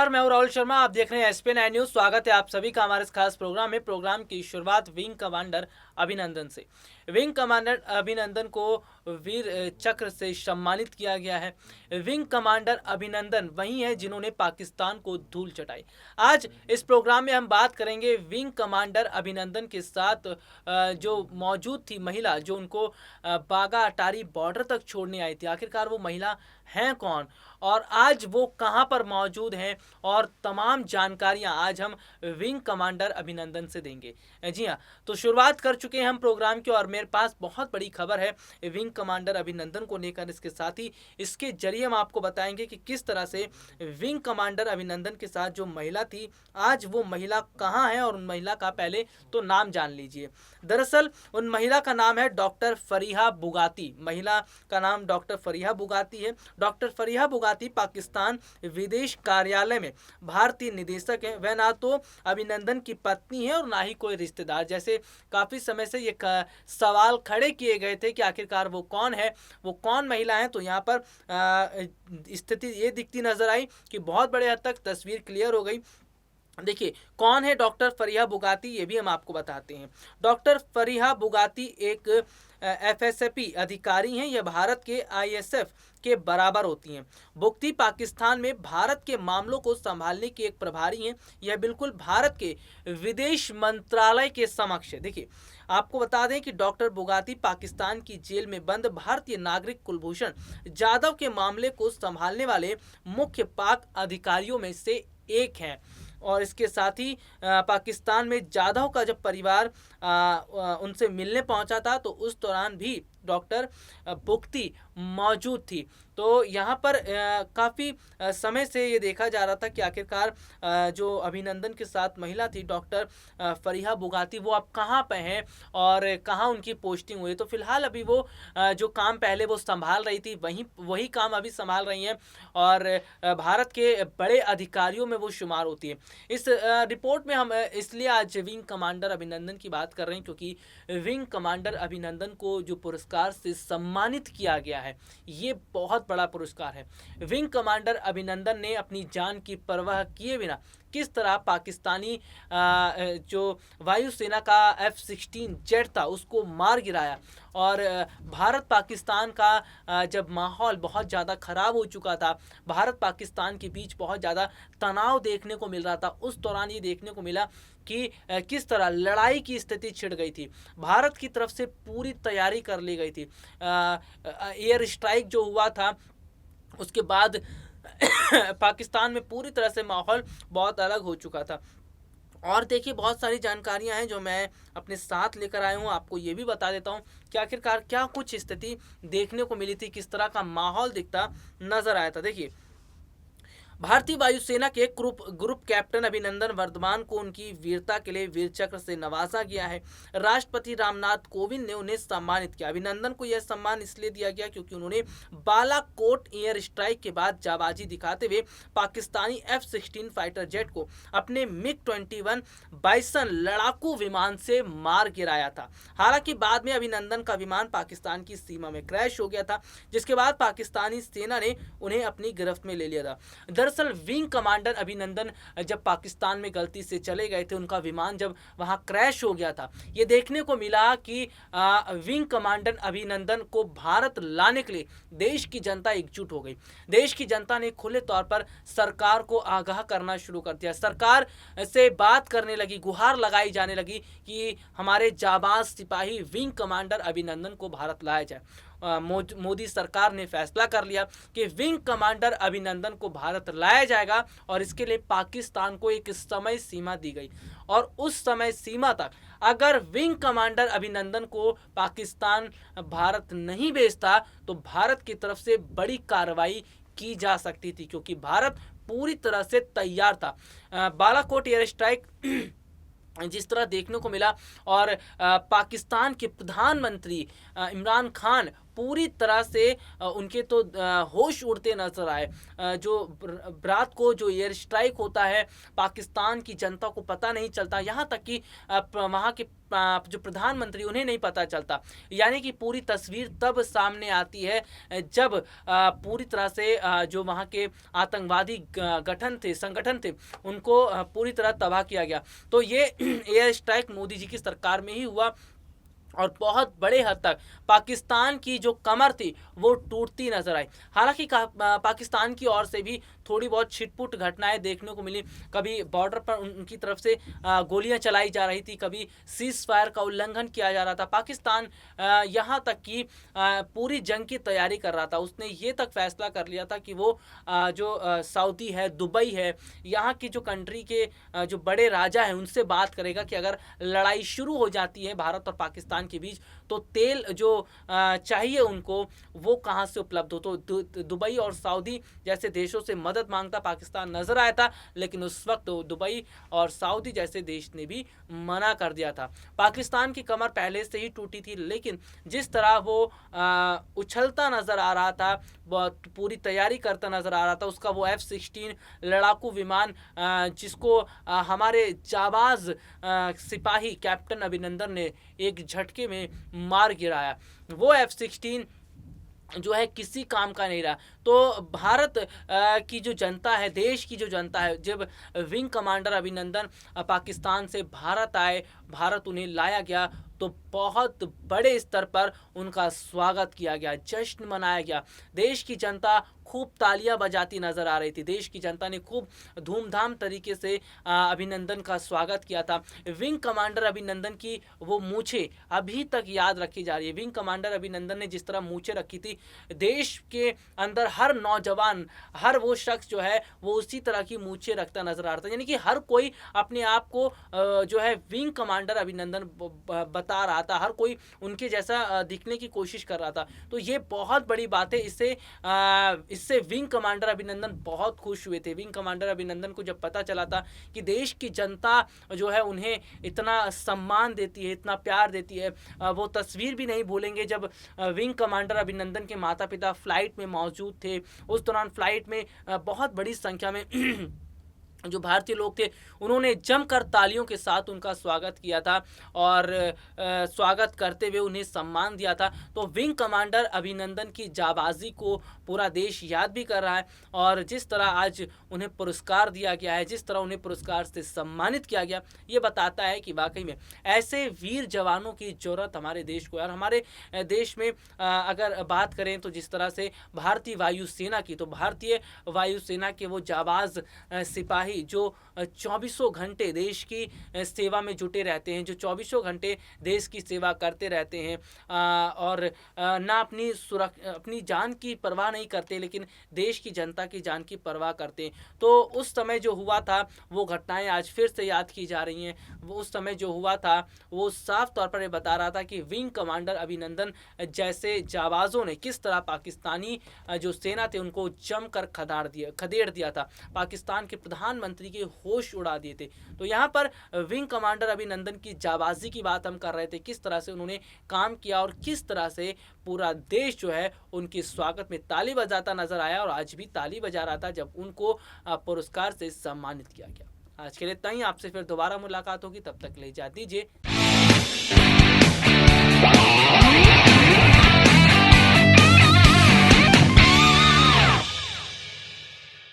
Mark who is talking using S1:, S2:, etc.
S1: नमस्कार, मैं हूं राहुल शर्मा। आप देख रहे हैं एसपीएन न्यूज। स्वागत है आप सभी का हमारे इस खास प्रोग्राम में। प्रोग्राम की शुरुआत विंग कमांडर अभिनंदन से। विंग कमांडर अभिनंदन को वीर चक्र से सम्मानित किया गया है। विंग कमांडर अभिनंदन वही है जिन्होंने पाकिस्तान को धूल चटाई। आज इस प्रोग्राम में हम बात करेंगे विंग कमांडर अभिनंदन के साथ जो मौजूद थी महिला, जो उनको बागा अटारी बॉर्डर तक छोड़ने आई थी। आखिरकार वो महिला हैं कौन और आज वो कहां पर मौजूद हैं, और तमाम जानकारियां आज हम विंग कमांडर अभिनंदन से देंगे। जी हां, तो शुरुआत कर चुके हैं हम प्रोग्राम की और मेरे पास बहुत बड़ी खबर है विंग कमांडर अभिनंदन को लेकर। इसके साथ ही इसके जरिए हम आपको बताएंगे कि किस तरह से विंग कमांडर अभिनंदन के साथ जो महिला थी, आज वो महिला कहां है और उन महिला का पहले तो नाम जान लीजिए। दरअसल उन महिला का नाम है डॉक्टर फरीहा बुगाती। महिला का नाम डॉक्टर फरीहा बुगाती है। डॉक्टर फरीहा बुगाती पाकिस्तान विदेश कार्यालय में भारतीय निदेशक है। वह ना तो अभिनंदन की पत्नी है और ना ही कोई रिश्तेदार। जैसे काफी समय से ये सवाल खड़े किए गए थे कि आखिरकार वो कौन है, वो कौन महिला है, तो यहाँ पर स्थिति ये दिखती नजर आई कि बहुत बड़े हद तक तस्वीर क्लियर हो गई। देखिए कौन है डॉक्टर फरीहा बुगाती, ये भी हम आपको बताते हैं। डॉक्टर फरीहा बुगाती एक एफएसपी अधिकारी हैं। यह भारत के आईएसएफ के बराबर होती हैं। बुगती पाकिस्तान में भारत के मामलों को संभालने की एक प्रभारी हैं। यह बिल्कुल भारत के विदेश मंत्रालय के समक्ष है। देखिए आपको बता दें कि डॉक्टर बुगाती पाकिस्तान की जेल में बंद भारतीय नागरिक कुलभूषण जाधव के मामले को संभालने वाले मुख्य पाक अधिकारियों में से एक हैं। और इसके साथ ही पाकिस्तान में जाधव का जब परिवार उनसे मिलने पहुंचा था, तो उस दौरान भी डॉक्टर बुगती मौजूद थी। तो यहाँ पर काफ़ी समय से ये देखा जा रहा था कि आखिरकार जो अभिनंदन के साथ महिला थी डॉक्टर फरीहा बुगाती, वो अब कहाँ पे हैं और कहाँ उनकी पोस्टिंग हुई। तो फिलहाल अभी वो जो काम पहले वो संभाल रही थी वही काम अभी संभाल रही हैं और भारत के बड़े अधिकारियों में वो शुमार होती है। इस रिपोर्ट में हम इसलिए आज विंग कमांडर अभिनंदन की बात कर रहे हैं क्योंकि विंग कमांडर अभिनंदन को जो पुरस्कार से सम्मानित किया गया है, ये बहुत बड़ा पुरस्कार है। विंग कमांडर अभिनंदन ने अपनी जान की परवाह किए बिना किस तरह पाकिस्तानी जो वायुसेना का F-16 जेट था उसको मार गिराया, और भारत पाकिस्तान का जब माहौल बहुत ज़्यादा ख़राब हो चुका था, भारत पाकिस्तान के बीच बहुत ज़्यादा तनाव देखने को मिल रहा था, उस दौरान ये देखने को मिला कि किस तरह लड़ाई की स्थिति छिड़ गई थी। भारत की तरफ से पूरी तैयारी कर ली गई थी। एयर स्ट्राइक जो हुआ था उसके बाद पाकिस्तान में पूरी तरह से माहौल बहुत अलग हो चुका था। और देखिए बहुत सारी जानकारियां हैं जो मैं अपने साथ लेकर आया हूं। आपको ये भी बता देता हूं कि आखिरकार क्या कुछ स्थिति देखने को मिली थी, किस तरह का माहौल दिखता नजर आया था। देखिए भारतीय वायुसेना के ग्रुप कैप्टन अभिनंदन वर्धमान को उनकी वीरता के लिए वीर चक्र से नवाजा गया है। राष्ट्रपति रामनाथ कोविंद ने उन्हें सम्मानित किया। अभिनंदन को यह सम्मान इसलिए दिया गया क्योंकि उन्होंने बालाकोट एयर स्ट्राइक के बाद जाबाजी दिखाते हुए पाकिस्तानी F-16 फाइटर जेट को अपने MiG-21 बाइसन लड़ाकू विमान से मार गिराया था। हालांकि बाद में अभिनंदन का विमान पाकिस्तान की सीमा में क्रैश हो गया था, जिसके बाद पाकिस्तानी सेना ने उन्हें अपनी गिरफ्त में ले लिया था। दरअसल विंग कमांडर अभिनंदन जब पाकिस्तान में गलती से चले गए थे, उनका विमान जब वहां क्रैश हो गया था, ये देखने को मिला कि विंग कमांडर अभिनंदन को भारत लाने के लिए देश की जनता एकजुट हो गई। देश की जनता ने खुले तौर पर सरकार को आगाह करना शुरू कर दिया। सरकार से बात करने लगी, गुहार लगाई जाने लगी कि हमारे जाबाज सिपाही विंग कमांडर अभिनंदन को भारत लाया जाए। मोदी सरकार ने फैसला कर लिया कि विंग कमांडर अभिनंदन को भारत लाया जाएगा और इसके लिए पाकिस्तान को एक समय सीमा दी गई, और उस समय सीमा तक अगर विंग कमांडर अभिनंदन को पाकिस्तान भारत नहीं भेजता तो भारत की तरफ से बड़ी कार्रवाई की जा सकती थी, क्योंकि भारत पूरी तरह से तैयार था। बालाकोट एयर स्ट्राइक जिस तरह देखने को मिला, और पाकिस्तान के प्रधानमंत्री इमरान खान पूरी तरह से उनके तो होश उड़ते नजर आए। जो रात को जो एयर स्ट्राइक होता है, पाकिस्तान की जनता को पता नहीं चलता, यहाँ तक कि वहाँ के जो प्रधानमंत्री उन्हें नहीं पता चलता। यानी कि पूरी तस्वीर तब सामने आती है जब पूरी तरह से जो वहाँ के आतंकवादी संगठन थे उनको पूरी तरह तबाह किया गया। तो ये एयर स्ट्राइक मोदी जी की सरकार में ही हुआ और बहुत बड़े हद तक पाकिस्तान की जो कमर थी वो टूटती नजर आई। हालांकि पाकिस्तान की ओर से भी थोड़ी बहुत छिटपुट घटनाएं देखने को मिली। कभी बॉर्डर पर उनकी तरफ से गोलियां चलाई जा रही थी, कभी सीज फायर का उल्लंघन किया जा रहा था। पाकिस्तान यहाँ तक कि पूरी जंग की तैयारी कर रहा था। उसने ये तक फैसला कर लिया था कि वो जो सऊदी है, दुबई है, यहाँ की जो कंट्री के जो बड़े राजा हैं उनसे बात करेगा कि अगर लड़ाई शुरू हो जाती है भारत और पाकिस्तान के बीच तो तेल जो चाहिए उनको वो कहाँ से उपलब्ध हो। तो दुबई और सऊदी जैसे देशों से मदद मांगता पाकिस्तान नजर आया था, लेकिन उस वक्त तो दुबई और सऊदी जैसे देश ने भी मना कर दिया था। पाकिस्तान की कमर पहले से ही टूटी थी, लेकिन जिस तरह वो उछलता नजर आ रहा था, पूरी तैयारी करता नजर आ रहा था, उसका वो F-16 लड़ाकू विमान जिसको हमारे जाबाज सिपाही कैप्टन अभिनंदन ने एक झटके में मार गिराया, वो F-16 जो है किसी काम का नहीं रहा। तो भारत की जो जनता है, देश की जो जनता है, जब विंग कमांडर अभिनंदन पाकिस्तान से भारत आए, भारत उन्हें लाया गया, तो बहुत बड़े स्तर पर उनका स्वागत किया गया, जश्न मनाया गया। देश की जनता खूब तालियां बजाती नजर आ रही थी। देश की जनता ने खूब धूमधाम तरीके से अभिनंदन का स्वागत किया था। विंग कमांडर अभिनंदन की वो मूछें अभी तक याद रखी जा रही है। विंग कमांडर अभिनंदन ने जिस तरह मूछें रखी थी, देश के अंदर हर नौजवान, हर वो शख्स जो है वो उसी तरह की मूछें रखता नजर आ रहा था। यानी कि हर कोई अपने आप को जो है विंग कमांडर अभिनंदन बता रहा था, हर कोई उनके जैसा दिखने की कोशिश कर रहा था। तो ये बहुत बड़ी बात है। इससे विंग कमांडर अभिनंदन बहुत खुश हुए थे। विंग कमांडर अभिनंदन को जब पता चला था कि देश की जनता जो है उन्हें इतना सम्मान देती है, इतना प्यार देती है, वो तस्वीर भी नहीं भूलेंगे जब विंग कमांडर अभिनंदन के माता पिता फ्लाइट में मौजूद थे। उस दौरान फ्लाइट में बहुत बड़ी संख्या में जो भारतीय लोग थे उन्होंने जमकर तालियों के साथ उनका स्वागत किया था और स्वागत करते हुए उन्हें सम्मान दिया था। तो विंग कमांडर अभिनंदन की जाबाजी को पूरा देश याद भी कर रहा है और जिस तरह आज उन्हें पुरस्कार दिया गया है, जिस तरह उन्हें पुरस्कार से सम्मानित किया गया, ये बताता है कि वाकई में ऐसे वीर जवानों की जरूरत हमारे देश को है। और हमारे देश में अगर बात करें तो जिस तरह से भारतीय वायुसेना की, तो भारतीय वायुसेना के वो जाबाज सिपाही जो 24 घंटे देश की सेवा में जुटे रहते हैं, जो 24 घंटे देश की सेवा करते रहते हैं और ना अपनी जान की परवाह नहीं करते, लेकिन देश की जनता की जान की परवाह करते हैं। तो उस समय जो हुआ था वो घटनाएं आज फिर से याद की जा रही हैं। वो उस समय जो हुआ था वो साफ तौर पर ये बता रहा था कि विंग कमांडर अभिनंदन जैसे जाबाजों ने किस तरह पाकिस्तानी जो सेना थे उनको जमकर खदेड़ दिया था, पाकिस्तान के प्रधानमंत्री के होश उड़ा दिए थे। तो यहाँ पर विंग कमांडर अभिनंदन की जाबाजी की बात हम कर रहे थे, किस तरह से उन्होंने काम किया और किस तरह से पूरा देश जो है उनके स्वागत में ताली बजाता नजर आया और आज भी ताली बजा रहा था जब उनको पुरस्कार से सम्मानित किया गया। आज के लिए इतना ही, आपसे फिर दोबारा मुलाकात होगी, तब तक ले इजाजत दीजिए।